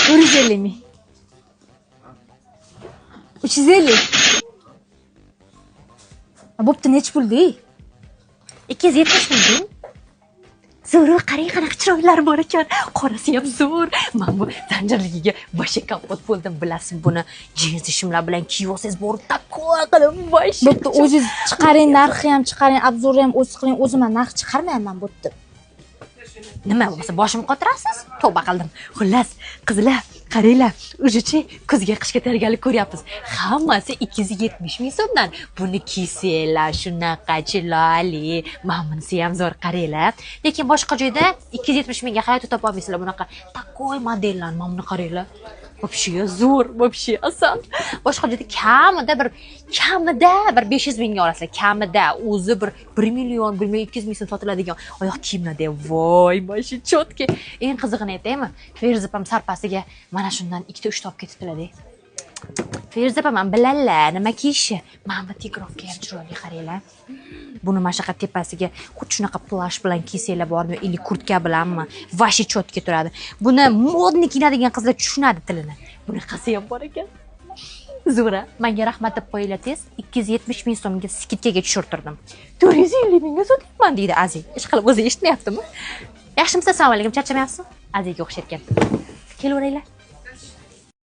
450 ming. 350. Bo'pti, nech puldi? 270 ming. Zo'r, qarang qanaqa chiroylar bor ekan. Qorasi ham zo'r. Men bu zanjirligiga boshqa kapot bo'ldim, bilasiz buni. Jinsi shimlar bilan kiyib olsangiz borib takoy qilib bosh. Bo'pti, o'zingiz chiqaring, narxi ham chiqaring, obzorni ham o'zingiz qiling. O'zim narx chiqarmayman, bo'pti. Nima bo'lsa boshim qotirasiz? Tavba qildim. Xullas, qizlar, qaranglar, ujichi kuzga qishga tayyorgarlik ko'ryapmiz. Hammasi 270 ming so'mdan. Buni kiysanglar, shunaqa chiroyli. Mamnisi ham zo'r, qaranglar. Lekin boshqa joyda 270 mingga hayotda topa olmaysizlar bunaqa takoy modellarni. Mana buni qaranglar. Вообще zo'r, вообще asal. Boshqa joyda kamida bir 500 mingga olasizlar. Kamida o'zi bir 1 million, 1 million 200 ming so'm sotiladigan oyoq kiyimlarda. Voy, mana chotki. Eng qizig'ini aytaymi? Ferzipam sarpasiga mana shundan 2-3 ta olib ketibdilar-da. Ferzipam ham bilallar, nima kiyishi. Mana bu tigrovka ham chiroyli, qaranglar. Buni mana shunaqa tepasiga xuddi shunaqa plash bilan kiysanglar bormi, ili kurtka bilanmi, vashi chotga turadi. Buni modni kiyadigan qizlar tushunadi tilini. Buni qasi ham bor ekan. Zo'ra, menga rahmat deb qo'yinglar tez. 270 ming so'mga skidkaga tushirtirdim. 450 mingga sotibman deydi Aziz. Ish qilib o'zi eshitmayaptimi? Yaxshimisiz? Assalomu alaykum, charchamayapsizmi? Azizga o'xshayotgan. Kelaveringlar.